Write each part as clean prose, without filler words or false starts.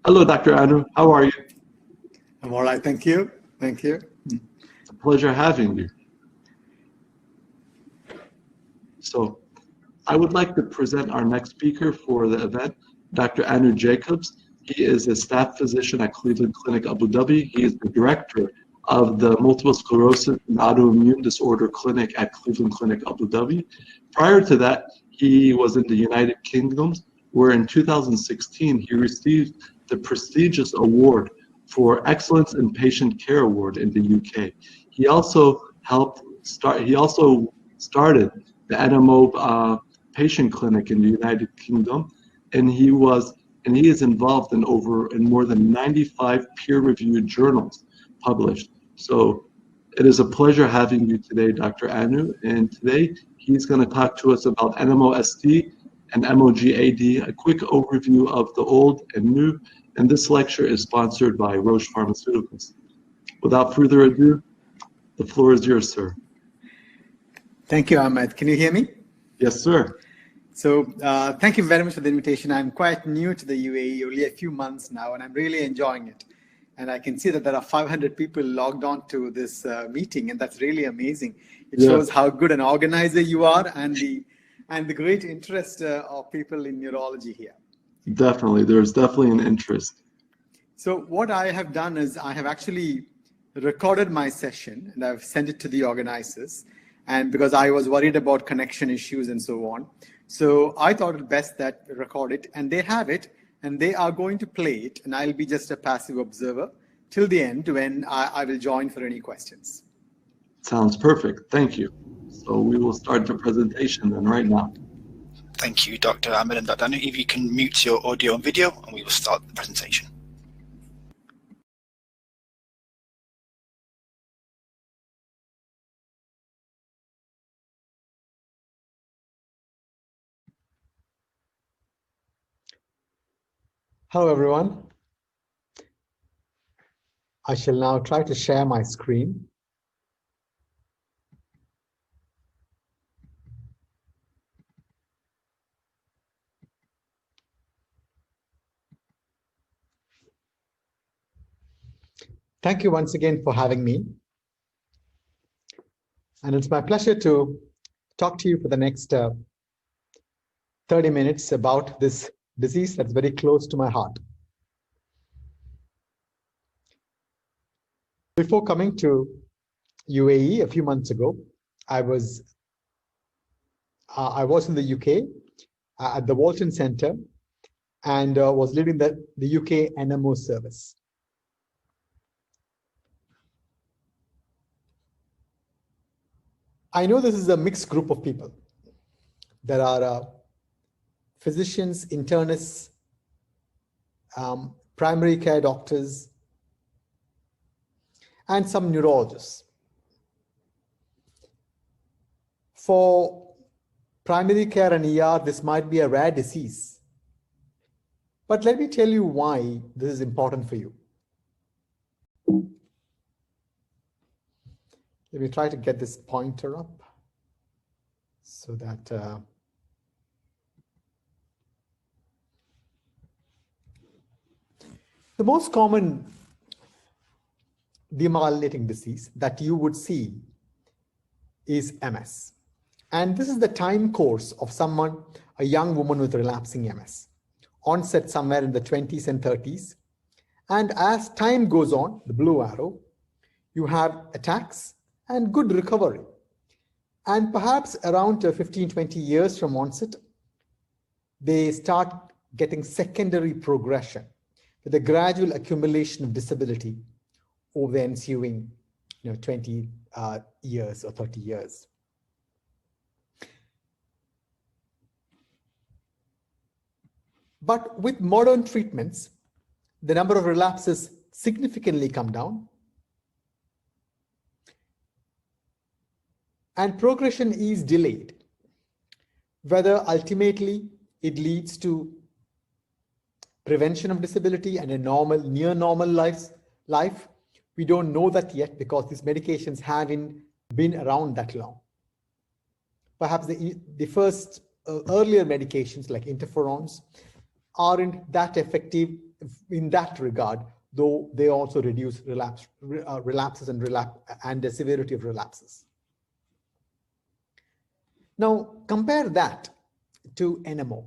Hello, Dr. Anu. How are you? I'm all right, thank you. Thank you. It's a pleasure having you. So I would like to present our next speaker for the event, Dr. Anu Jacobs. He is a staff physician at Cleveland Clinic Abu Dhabi. He is the director of the Multiple Sclerosis and Autoimmune Disorder Clinic at Cleveland Clinic Abu Dhabi. Prior to that, he was in the United Kingdom, where in 2016 he received the prestigious award for Excellence in Patient Care Award in the UK. He also started the NMO patient clinic in the United Kingdom, and he is involved in more than 95 peer-reviewed journals published. So it is a pleasure having you today, Dr. Anu, and today he's going to talk to us about NMOSD and Mogad, a quick overview of the old and new, and this lecture is sponsored by Roche Pharmaceuticals. Without further ado, the floor is yours, sir. Thank you, Ahmed. Can you hear me? Yes, sir. So thank you very much for the invitation. I'm quite new to the UAE, only a few months now, and I'm really enjoying it. And I can see that there are 500 people logged on to this meeting, and that's really amazing. It shows how good an organizer you are and the great interest of people in neurology here. Definitely, there's definitely an interest. So what I have done is I have actually recorded my session and I've sent it to the organizers, and because I was worried about connection issues and so on. So I thought it best that we record it, and they have it, and they are going to play it, and I'll be just a passive observer till the end when I will join for any questions. Sounds perfect. Thank you. So we will start the presentation then right now. Thank you, Dr. Ahmed and Dr. Anu. If you can mute your audio and video, and we will start the presentation. Hello, everyone. I shall now try to share my screen. Thank you once again for having me. And it's my pleasure to talk to you for the next 30 minutes about this disease that's very close to my heart. Before coming to UAE a few months ago, I was in the UK at the Walton Center and was leading the UK NMO service. I know this is a mixed group of people. There are physicians, internists, primary care doctors, and some neurologists. For primary care and ER, this might be a rare disease. But let me tell you why this is important for you. Let me try to get this pointer up so that the most common demyelinating disease that you would see is MS. And this is the time course of someone, a young woman with relapsing MS, onset somewhere in the 20s and 30s. And as time goes on, the blue arrow, you have attacks and good recovery. And perhaps around 15, 20 years from onset, they start getting secondary progression with a gradual accumulation of disability over the ensuing 20 years or 30 years. But with modern treatments, the number of relapses significantly come down. And progression is delayed. Whether ultimately it leads to prevention of disability and a normal, near normal life, we don't know that yet because these medications haven't been around that long. Perhaps the first earlier medications like interferons aren't that effective in that regard, though they also reduce relapses and the severity of relapses. Now, compare that to NMO.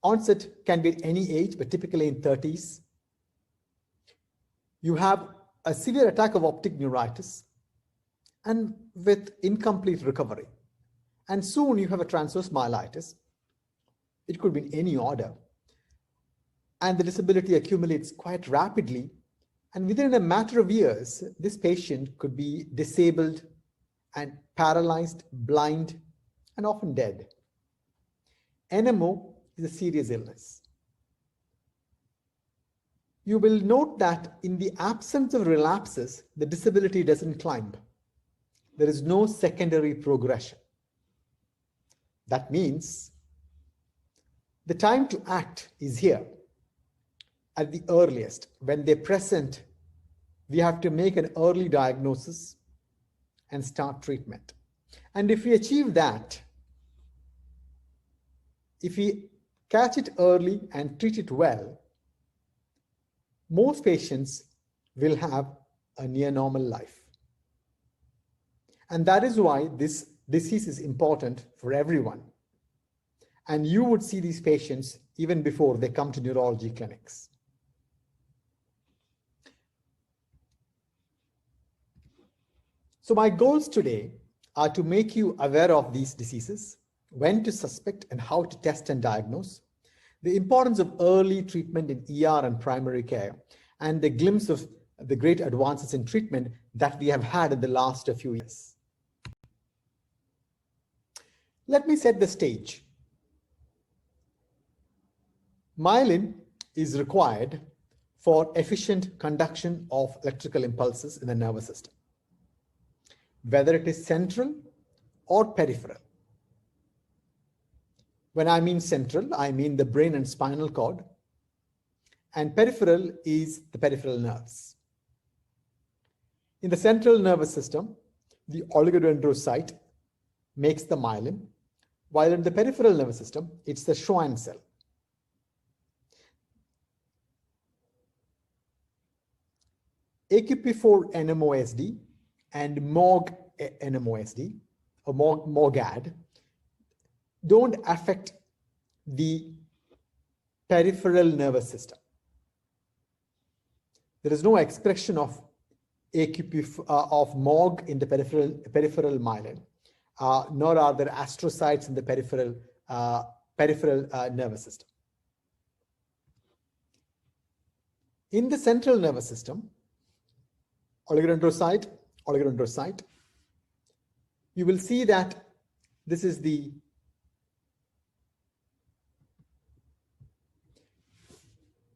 Onset can be at any age, but typically in 30s. You have a severe attack of optic neuritis and with incomplete recovery. And soon you have a transverse myelitis. It could be in any order. And the disability accumulates quite rapidly. And within a matter of years, this patient could be disabled and paralyzed, blind, and often dead. NMO is a serious illness. You will note that in the absence of relapses, the disability doesn't climb. There is no secondary progression. That means the time to act is here at the earliest. When they're present, we have to make an early diagnosis and start treatment. And if we achieve that, if we catch it early and treat it well, most patients will have a near normal life. And that is why this disease is important for everyone. And you would see these patients even before they come to neurology clinics. So my goals today are to make you aware of these diseases, when to suspect and how to test and diagnose, the importance of early treatment in ER and primary care, and the glimpse of the great advances in treatment that we have had in the last few years. Let me set the stage. Myelin is required for efficient conduction of electrical impulses in the nervous system, whether it is central or peripheral. When I mean central, I mean the brain and spinal cord, and peripheral is the peripheral nerves. In the central nervous system, the oligodendrocyte makes the myelin, while in the peripheral nervous system, it's the Schwann cell. AQP4 NMOSD and Morgue NMOSD, or Mogad, don't affect the peripheral nervous system. There is no expression of AQP of Morgue in the peripheral myelin, nor are there astrocytes in the peripheral nervous system. In the central nervous system, oligodendrocyte, you will see that this is the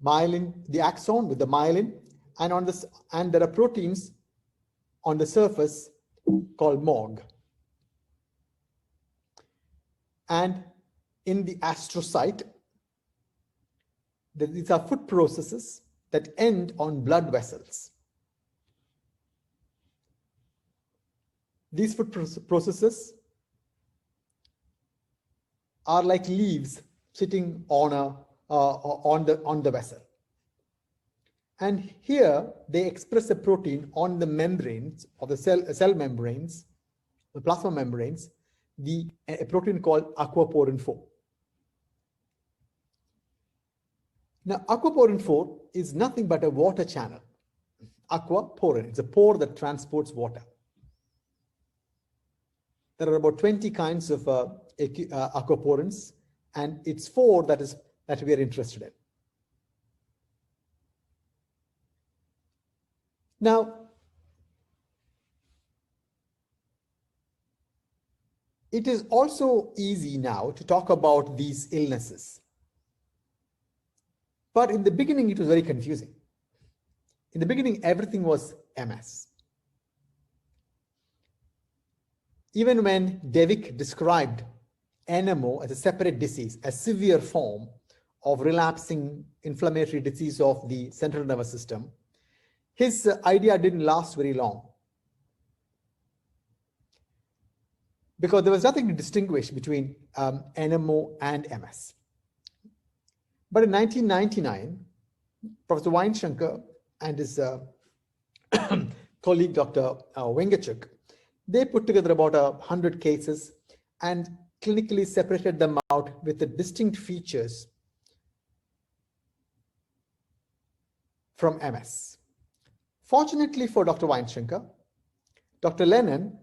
myelin, the axon with the myelin, and there are proteins on the surface called Morgue. And in the astrocyte, these are foot processes that end on blood vessels. These foot processes are like leaves sitting on the vessel. And here they express a protein on the membranes of the cell membranes, the plasma membranes, a protein called aquaporin 4. Now, aquaporin 4 is nothing but a water channel. Aquaporin, it's a pore that transports water. There are about 20 kinds of aquaporins, and it's 4 that we are interested in. Now, it is also easy now to talk about these illnesses. But in the beginning, it was very confusing. In the beginning, everything was MS. Even when Devick described NMO as a separate disease, a severe form of relapsing inflammatory disease of the central nervous system, his idea didn't last very long, because there was nothing to distinguish between NMO and MS. But in 1999, Professor Weinshankar and his colleague, Dr. Wengachuk, they put together about 100 cases and clinically separated them out with the distinct features from MS. Fortunately for Dr. Weinshankar, Dr. Lennon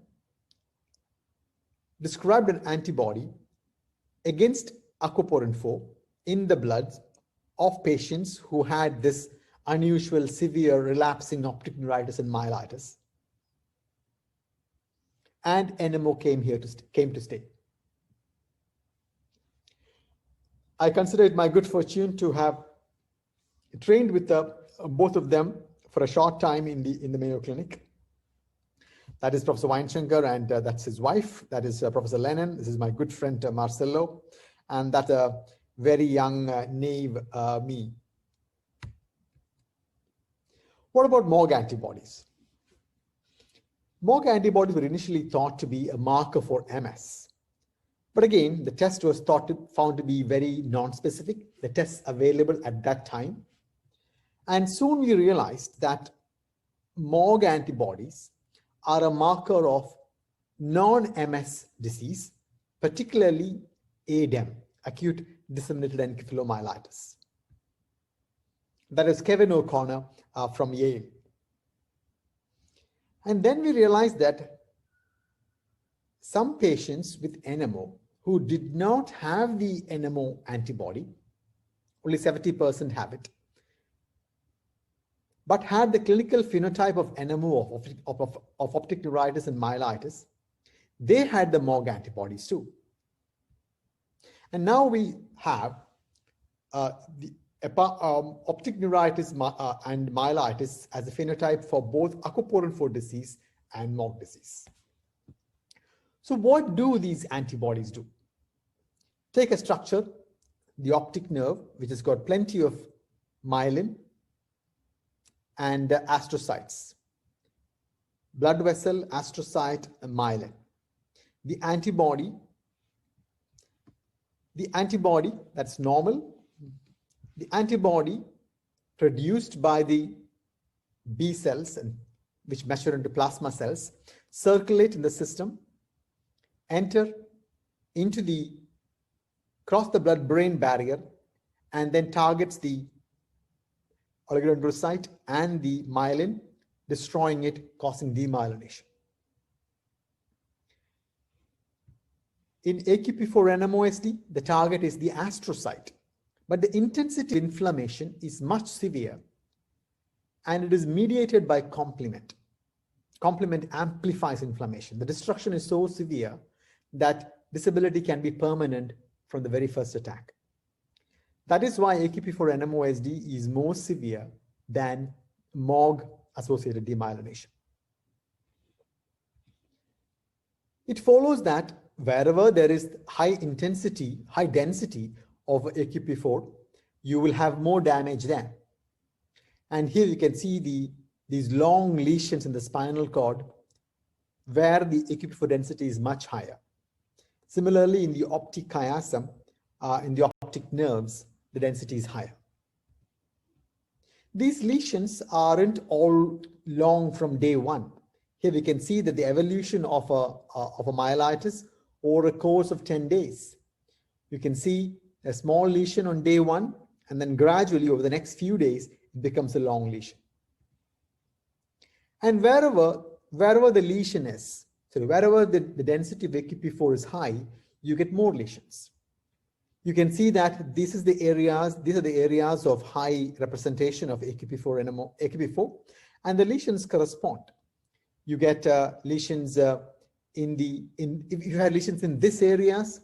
described an antibody against aquaporin 4 in the blood of patients who had this unusual severe relapsing optic neuritis and myelitis. And NMO came to stay. I consider it my good fortune to have trained with both of them for a short time in the Mayo Clinic. That is Professor Weinshankar, and that's his wife. That is Professor Lennon. This is my good friend Marcello, and that very young, naive me. What about Morgue antibodies? Morgue antibodies were initially thought to be a marker for MS. But again, the test was found to be very non-specific, the tests available at that time. And soon we realized that Morgue antibodies are a marker of non-MS disease, particularly ADEM, acute disseminated encephalomyelitis. That is Kevin O'Connor from Yale. And then we realized that some patients with NMO who did not have the NMO antibody, only 70% have it, but had the clinical phenotype of NMO of optic neuritis and myelitis, they had the Morgue antibodies too. And now we have optic neuritis and myelitis as a phenotype for both aquaporin 4 disease and Morgue disease. So what do these antibodies do? Take a structure, the optic nerve, which has got plenty of myelin and astrocytes. Blood vessel, astrocyte, and myelin. The antibody that's normal, the antibody produced by the B cells, which measure into plasma cells, circulate in the system, enter into cross the blood-brain barrier, and then targets the oligodendrocyte and the myelin, destroying it, causing demyelination. In AQP4 NMOSD, the target is the astrocyte, but the intensity of inflammation is much severe, and it is mediated by complement. Complement amplifies inflammation. The destruction is so severe that disability can be permanent from the very first attack. That is why AQP4 NMOSD is more severe than Morgue-associated demyelination. It follows that wherever there is high density of AQP4, you will have more damage there. And here you can see these long lesions in the spinal cord where the AQP4 density is much higher. Similarly, in the optic chiasm, in the optic nerves, the density is higher. These lesions aren't all long from day one. Here we can see that the evolution of a myelitis over a course of 10 days. You can see a small lesion on day one, and then gradually over the next few days, it becomes a long lesion. And wherever the lesion is, so wherever the density of AQP4 is high, you get more lesions. You can see that these are the areas of high representation of AQP4, and the lesions correspond. You get lesions if you have lesions in these areas,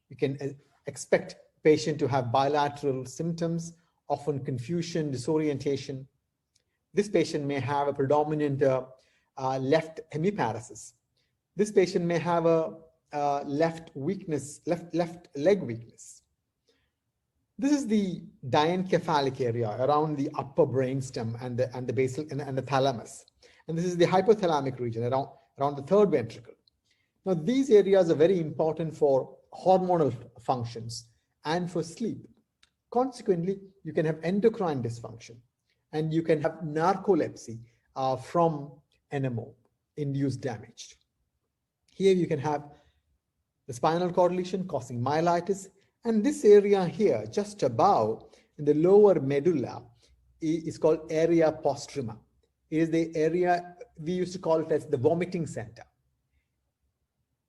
you can expect patient to have bilateral symptoms, often confusion, disorientation. This patient may have a predominant left hemiparesis. This patient may have a left leg weakness. This is the diencephalic area around the upper brainstem and the basal and the thalamus. And this is the hypothalamic region around the third ventricle. Now, these areas are very important for hormonal functions and for sleep. Consequently, you can have endocrine dysfunction and you can have narcolepsy from NMO, induced damage. Here you can have the spinal cord lesion causing myelitis, and this area here, just above in the lower medulla, is called area postrema. It is the area we used to call it as the vomiting center.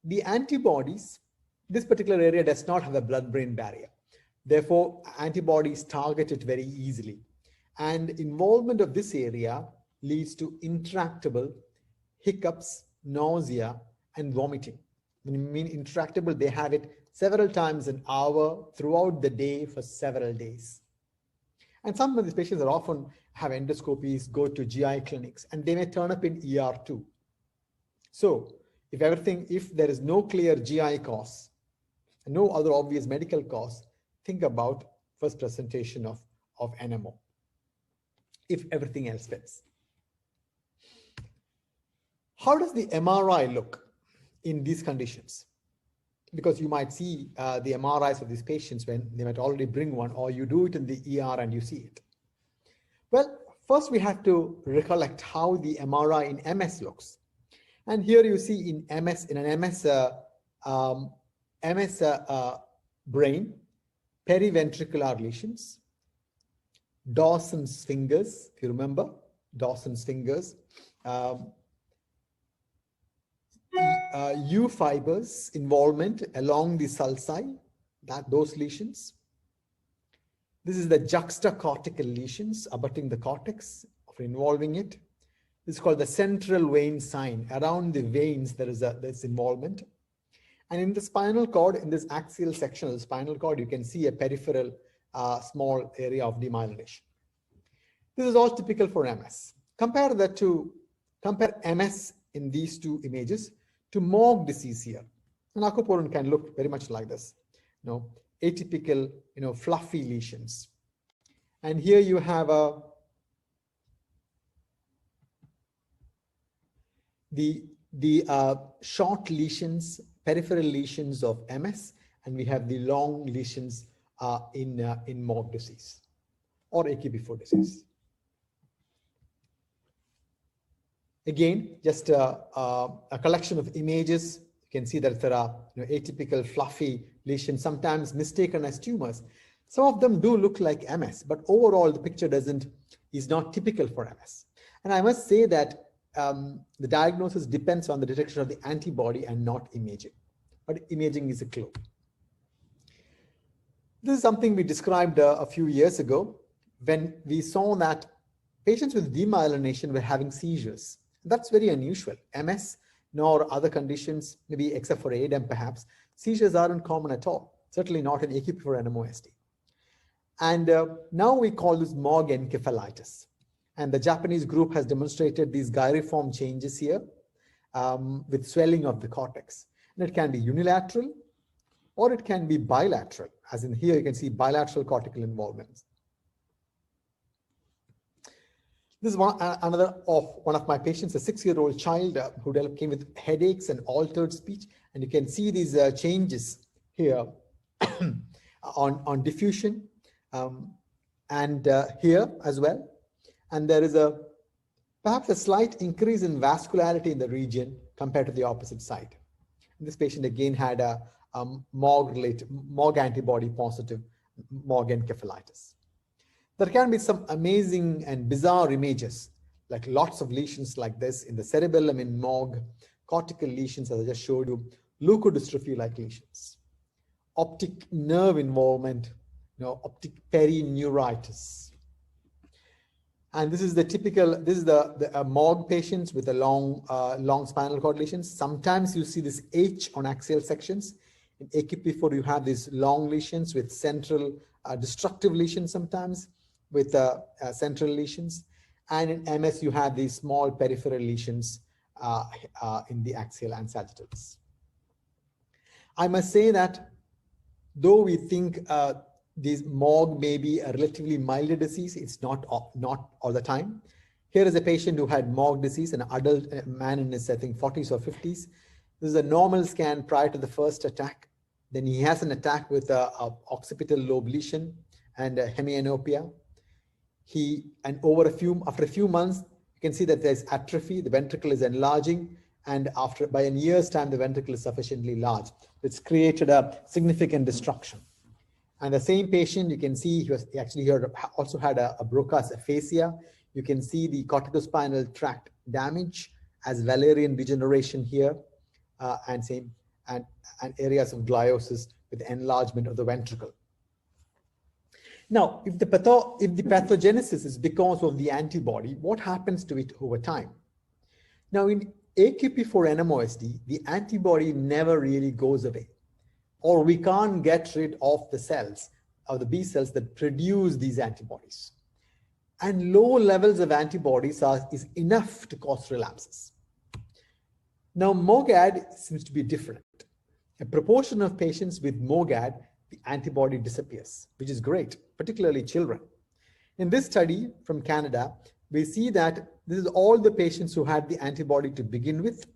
The antibodies, this particular area does not have a blood-brain barrier. Therefore, antibodies target it very easily. And involvement of this area leads to intractable hiccups, nausea, and vomiting. When you mean intractable, they have it several times an hour throughout the day for several days. And some of these patients are often have endoscopies, go to GI clinics, and they may turn up in ER too. So if there is no clear GI cause, and no other obvious medical cause, think about first presentation of NMO, if everything else fits. How does the MRI look in these conditions? Because you might see the MRIs of these patients when they might already bring one, or you do it in the ER and you see it. Well, first we have to recollect how the MRI in MS looks. And here you see in an MS brain, periventricular lesions, Dawson's fingers, if you remember, Dawson's fingers, U fibers involvement along the sulci, those lesions. This is the juxtacortical lesions abutting the cortex, involving it. This is called the central vein sign. Around the veins, there is this involvement. And in the spinal cord, in this axial section of the spinal cord, you can see a peripheral small area of demyelination. This is all typical for MS. Compare MS in these two images to Morgue disease here. And aquaporin can look very much like this, atypical, fluffy lesions. And here you have the short lesions, peripheral lesions of MS, and we have the long lesions in Morgue disease or AQP4 disease. Again, just a collection of images. You can see that there are atypical fluffy lesions, sometimes mistaken as tumors. Some of them do look like MS, but overall the picture is not typical for MS. And I must say that the diagnosis depends on the detection of the antibody and not imaging. But imaging is a clue. This is something we described a few years ago when we saw that patients with demyelination were having seizures. That's very unusual. MS nor other conditions, maybe except for ADEM perhaps, seizures aren't common at all, certainly not in AQP4 NMOSD. And now we call this Morgue Encephalitis. And the Japanese group has demonstrated these gyriform changes here with swelling of the cortex. And it can be unilateral or it can be bilateral, as in here you can see bilateral cortical involvements. This is one of my patients, a 6-year-old child who came with headaches and altered speech. And you can see these changes here on diffusion and here as well. And there is perhaps a slight increase in vascularity in the region compared to the opposite side. And this patient again had a Morgue antibody positive Morgue encephalitis. There can be some amazing and bizarre images, like lots of lesions like this in the cerebellum in Morgue, cortical lesions as I just showed you, leukodystrophy-like lesions, optic nerve involvement, optic perineuritis. And this is the typical, this is the Morgue patients with a long spinal cord lesions. Sometimes you see this H on axial sections. In AQP4, you have these long lesions with central destructive lesions sometimes with central lesions. And in MS, you have these small peripheral lesions in the axial and sagittals. I must say that though we think these Morgue may be a relatively milder disease, it's not all the time. Here is a patient who had Morgue disease, an adult man in his, I think, 40s or 50s. This is a normal scan prior to the first attack. Then he has an attack with an occipital lobe lesion and hemianopia. After a few months, you can see that there's atrophy. The ventricle is enlarging, and by a year's time, the ventricle is sufficiently large. It's created a significant destruction. And the same patient, you can see he also had a Broca's aphasia. You can see the corticospinal tract damage as Wallerian degeneration here, and areas of gliosis with enlargement of the ventricle. Now, if the pathogenesis is because of the antibody, what happens to it over time? Now, in AQP4 NMOSD, the antibody never really goes away, or we can't get rid of the cells, of the B cells that produce these antibodies. And low levels of antibodies is enough to cause relapses. Now, Mogad seems to be different. A proportion of patients with Mogad, the antibody disappears, which is great, particularly children. In this study from Canada, we see that this is all the patients who had the antibody to begin with.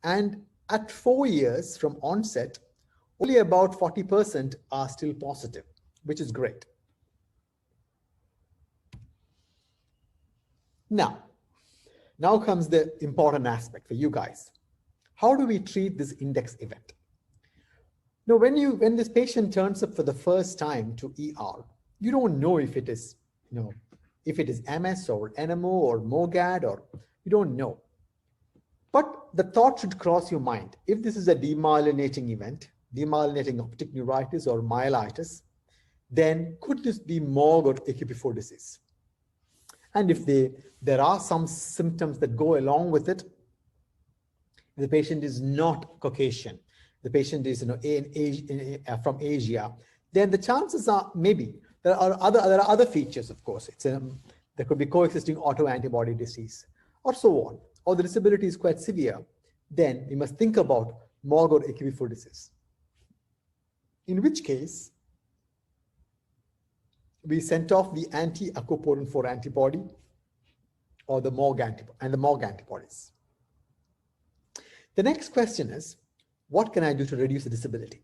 And at 4 years from onset, only about 40% are still positive, which is great. Now comes the important aspect for you guys. How do we treat this index event? Now, when this patient turns up for the first time to ER, you don't know if it is, if it is MS or NMO or Mogad, or you don't know. But the thought should cross your mind. If this is a demyelinating event, demyelinating optic neuritis or myelitis, then could this be Morgue or AQP4 disease? And if there are some symptoms that go along with it, the patient is not Caucasian, the patient is from Asia, then the chances are maybe there are other features, of course. There could be coexisting autoantibody disease or so on, or the disability is quite severe. Then we must think about Morgue or AQP4 disease. In which case, we sent off the anti-aquaporin 4 antibody or the Morgue antibodies. The next question is, what can I do to reduce the disability?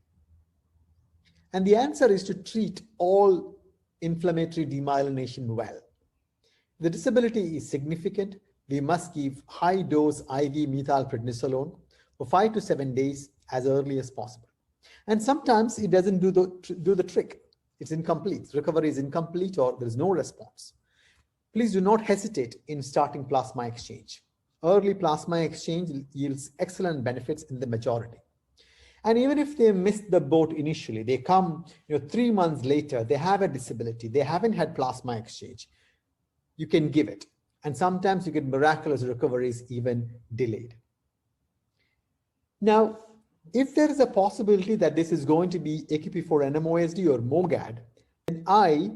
And the answer is to treat all inflammatory demyelination well. If the disability is significant, we must give high-dose IV methylprednisolone for 5 to 7 days as early as possible. And sometimes it doesn't do the trick. It's incomplete. Recovery is incomplete, or there is no response. Please do not hesitate in starting plasma exchange. Early plasma exchange yields excellent benefits in the majority. And even if they missed the boat initially, they come 3 months later, they have a disability, they haven't had plasma exchange, you can give it. And sometimes you get miraculous recoveries even delayed. Now, if there is a possibility that this is going to be AQP4 NMOSD or Mogad, then I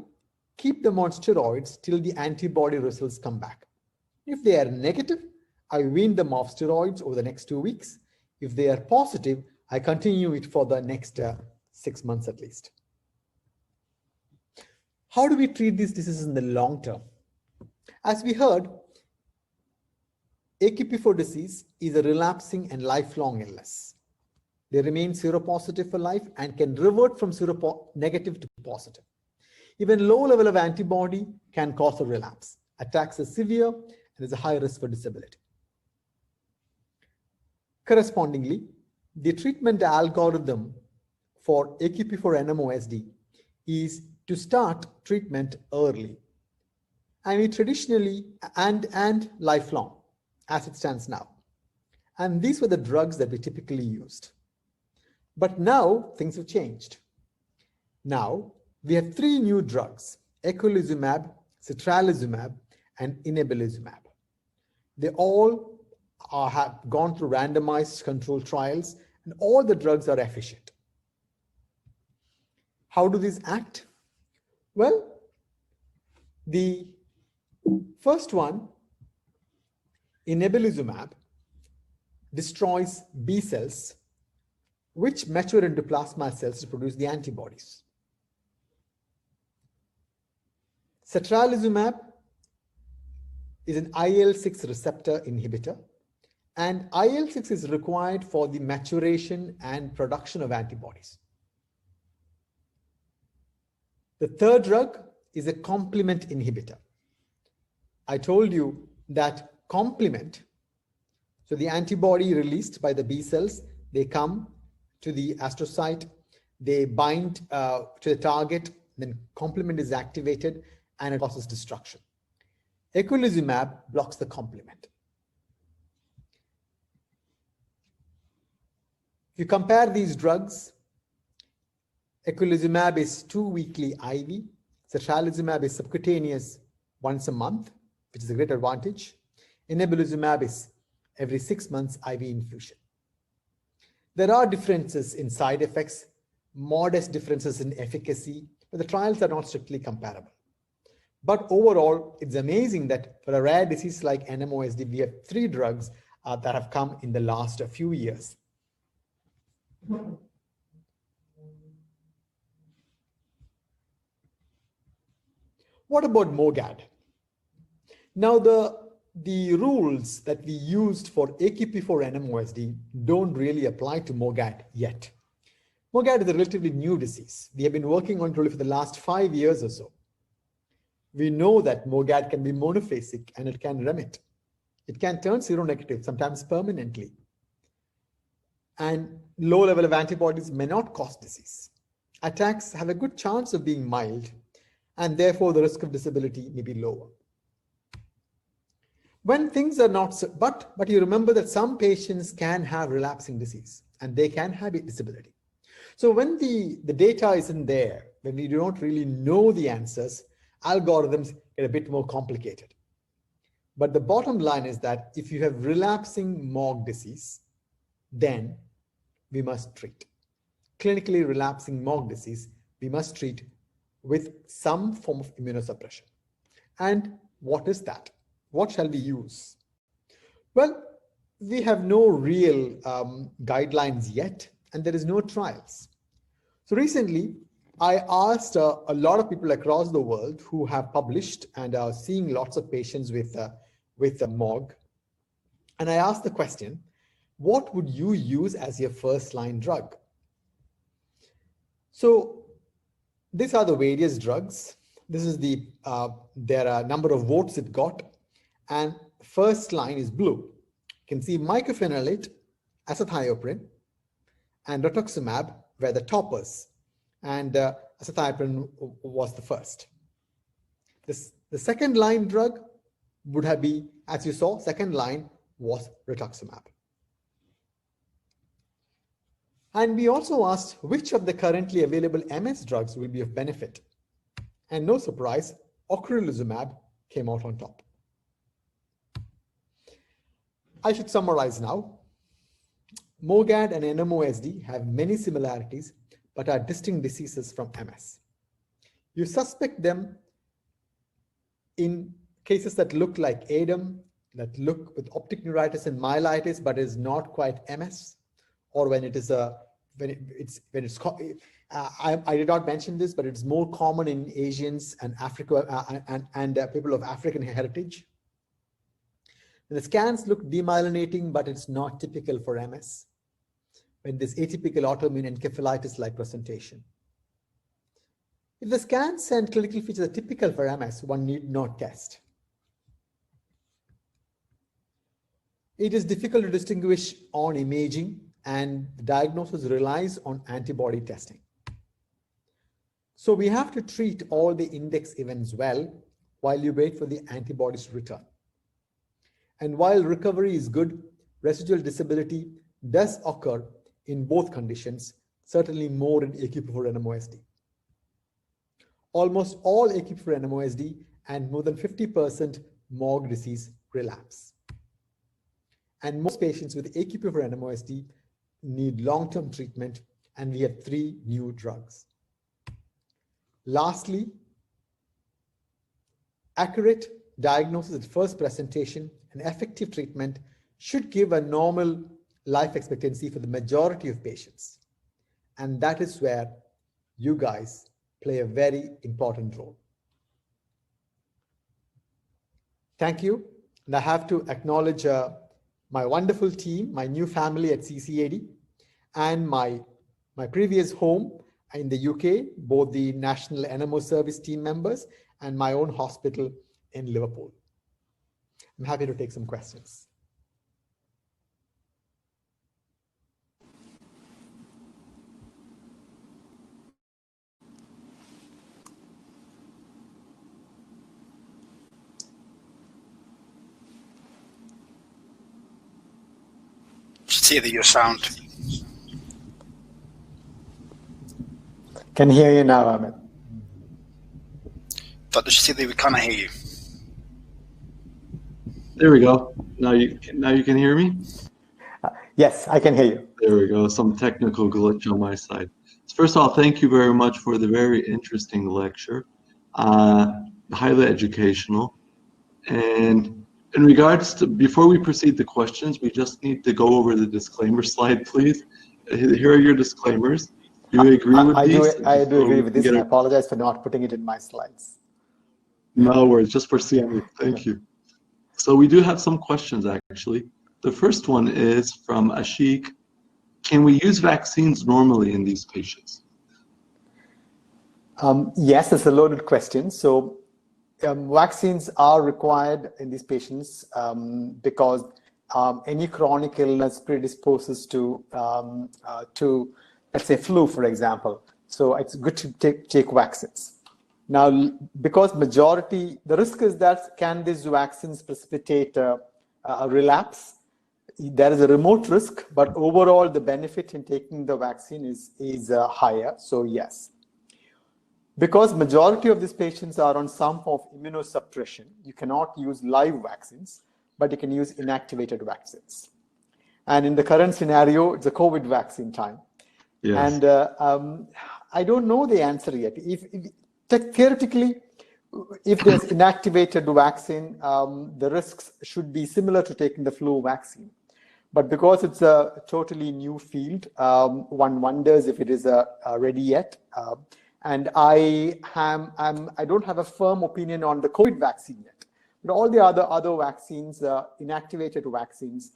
keep them on steroids till the antibody results come back. If they are negative, I wean them off steroids over the next 2 weeks. If they are positive, I continue it for the next 6 months at least. How do we treat these diseases in the long term? As we heard, AQP4 disease is a relapsing and lifelong illness. They remain seropositive for life and can revert from seronegative to positive. Even low level of antibody can cause a relapse. Attacks are severe and there's a high risk for disability. Correspondingly, the treatment algorithm for AQP4 NMOSD is to start treatment early. I mean, traditionally and lifelong, as it stands now. And these were the drugs that we typically used. But now things have changed. Now we have 3 new drugs: eculizumab, citralizumab, and inebilizumab. They all have gone through randomized controlled trials, and all the drugs are efficient. How do these act? Well, the first one, inebilizumab, destroys B cells which mature into plasma cells to produce the antibodies. Citralizumab is an IL-6 receptor inhibitor, and IL-6 is required for the maturation and production of antibodies. The third drug is a complement inhibitor. I told you that complement, so the antibody released by the B cells, they come to the astrocyte, they bind to the target, then complement is activated and it causes destruction. Eculizumab blocks the complement. If you compare these drugs, eculizumab is 2 weekly IV, satralizumab is subcutaneous once a month, which is a great advantage. Inebilizumab is every 6 months IV infusion. There are differences in side effects, modest differences in efficacy, but the trials are not strictly comparable. But overall, it's amazing that for a rare disease like NMOSD, we have 3 drugs that have come in the last few years. What about Mogad? Now, the rules that we used for AQP4 NMOSD don't really apply to Mogad yet. Mogad is a relatively new disease. We have been working on it really for the last 5 years or so. We know that Mogad can be monophasic and it can remit. It can turn seronegative, sometimes permanently. And low level of antibodies may not cause disease. Attacks have a good chance of being mild, and therefore the risk of disability may be lower. When things are not so, but you remember that some patients can have relapsing disease and they can have a disability. So when the data isn't there, when we don't really know the answers, algorithms get a bit more complicated. But the bottom line is that if you have relapsing Morgue disease, then we must treat. Clinically relapsing Morgue disease, we must treat with some form of immunosuppression. And what is that? What shall we use? Well, we have no real guidelines yet, and there is no trials. So recently, I asked a lot of people across the world who have published and are seeing lots of patients with a Morgue. And I asked the question, what would you use as your first-line drug? So these are the various drugs. This is there are a number of votes it got. And first line is blue. You can see mycophenolate, azathioprine, and rituximab were the toppers. And azathioprine was the first. The second line drug would have been, as you saw, second line was rituximab. And we also asked which of the currently available MS drugs will be of benefit. And no surprise, ocrelizumab came out on top. I should summarize now. Mogad and NMOSD have many similarities, but are distinct diseases from MS. You suspect them in cases that look like ADEM, that look with optic neuritis and myelitis, but is not quite MS, or when it is I did not mention this, but it's more common in Asians and Africa and people of African heritage. The scans look demyelinating, but it's not typical for MS. When this atypical autoimmune encephalitis-like presentation. If the scans and clinical features are typical for MS, one need not test. It is difficult to distinguish on imaging, and the diagnosis relies on antibody testing. So we have to treat all the index events well while you wait for the antibodies to return. And while recovery is good, residual disability does occur in both conditions, certainly more in AQP4 NMOSD. Almost all AQP4 NMOSD and more than 50% Morgue disease relapse. And most patients with AQP4 NMOSD need long-term treatment, and we have 3 new drugs. Lastly, accurate diagnosis at first presentation and effective treatment should give a normal life expectancy for the majority of patients. And that is where you guys play a very important role. Thank you. And I have to acknowledge my wonderful team, my new family at CCAD, and my previous home in the UK, both the National NMO Service team members and my own hospital in Liverpool. I'm happy to take some questions. See that your sound. Can hear you now, Ahmed. Dr. Shitili, we cannot hear you. There we go. Now you can hear me? Yes, I can hear you. There we go. Some technical glitch on my side. First of all, thank you very much for the very interesting lecture, highly educational. And in regards to, before we proceed to questions, we just need to go over the disclaimer slide, please. Here are your disclaimers. Do you agree with these? I do agree with this, and I apologize for not putting it in my slides. No worries, just for seeing it. Thank you. So we do have some questions, actually. The first one is from Ashik. Can we use vaccines normally in these patients? Yes, it's a loaded question. So vaccines are required in these patients because any chronic illness predisposes to let's say flu, for example. So it's good to take vaccines. Now, because the risk is that can these vaccines precipitate a relapse? There is a remote risk, but overall the benefit in taking the vaccine is higher. So yes. Because majority of these patients are on some form of immunosuppression, you cannot use live vaccines, but you can use inactivated vaccines. And in the current scenario, it's a COVID vaccine time. Yes. And I don't know the answer yet. Theoretically, if there's inactivated vaccine, the risks should be similar to taking the flu vaccine. But because it's a totally new field, one wonders if it is ready yet. And I don't have a firm opinion on the COVID vaccine yet. But all the other vaccines, inactivated vaccines,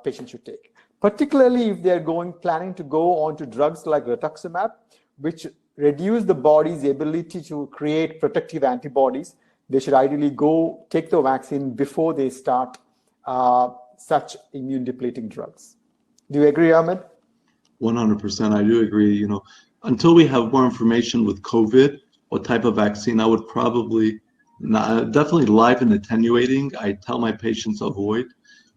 patients should take. Particularly if they're planning to go on to drugs like rituximab, which reduce the body's ability to create protective antibodies, they should ideally go take the vaccine before they start such immune depleting drugs. Do you agree, Ahmed? 100%, I do agree. You know, until we have more information with COVID, what type of vaccine, I would probably definitely live and attenuating. I tell my patients avoid.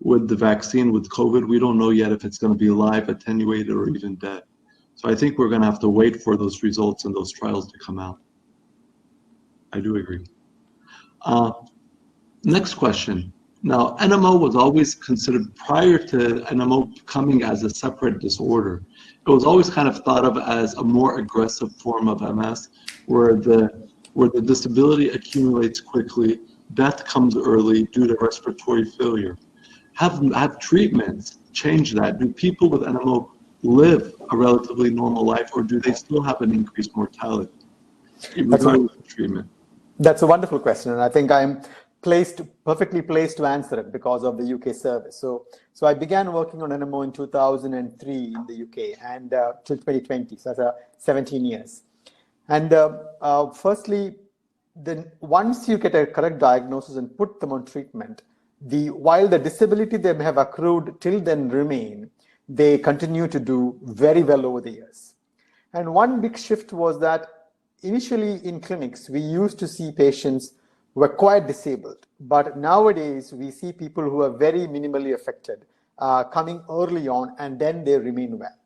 With the vaccine, with COVID, we don't know yet if it's going to be live, attenuated, or even dead. So I think we're going to have to wait for those results and those trials to come out. I do agree. Next question. Now, NMO was always considered, prior to NMO coming as a separate disorder, it was always kind of thought of as a more aggressive form of MS, where the disability accumulates quickly, death comes early due to respiratory failure. Have treatments changed that? Do people with NMO live a relatively normal life, or do they still have an increased mortality? Treatment. That's a wonderful question, and I think I'm perfectly placed to answer it because of the UK service. So I began working on NMO in 2003 in the UK and till 2020, so that's 17 years. And firstly, then once you get a correct diagnosis and put them on treatment, while the disability they may have accrued till then remain, they continue to do very well over the years. And one big shift was that initially in clinics, we used to see patients who were quite disabled, but nowadays we see people who are very minimally affected coming early on, and then they remain well.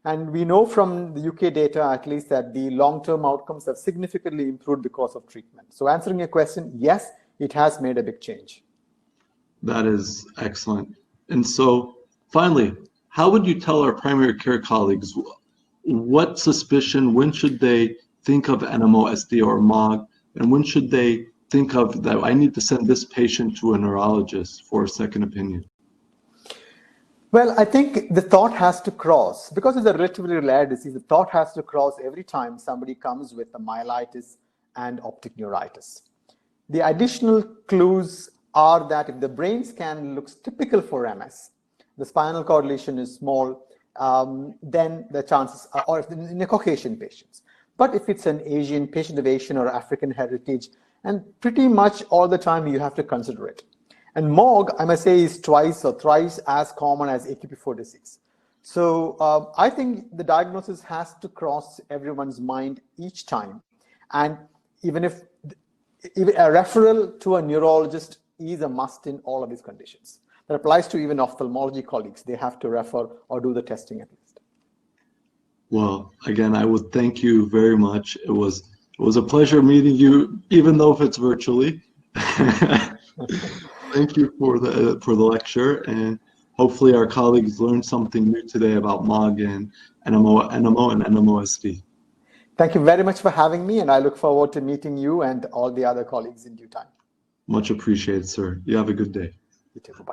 And we know from the UK data, at least, that the long-term outcomes have significantly improved because of treatment. So answering your question, yes, it has made a big change. That is excellent. And so finally, how would you tell our primary care colleagues what suspicion, when should they think of NMOSD or MOG, and when should they think of that I need to send this patient to a neurologist for a second opinion? Well, I think the thought has to cross, because it's a relatively rare disease, the thought has to cross every time somebody comes with a myelitis and optic neuritis. The additional clues are that if the brain scan looks typical for MS, the spinal cord lesion is small, then the chances are, or if in a Caucasian patients. But if it's an Asian patient of Asian or African heritage, and pretty much all the time you have to consider it. And Morgue, I must say, is twice or thrice as common as AQP4 disease. So I think the diagnosis has to cross everyone's mind each time. And even a referral to a neurologist is a must in all of these conditions. That applies to even ophthalmology colleagues. They have to refer or do the testing at least. Well, again, I would thank you very much. It was a pleasure meeting you, even though if it's virtually. Thank you for the lecture, and hopefully our colleagues learned something new today about MOG and NMO and NMOSD. Thank you very much for having me, and I look forward to meeting you and all the other colleagues in due time. Much appreciated, sir. You have a good day. You too. Bye-bye.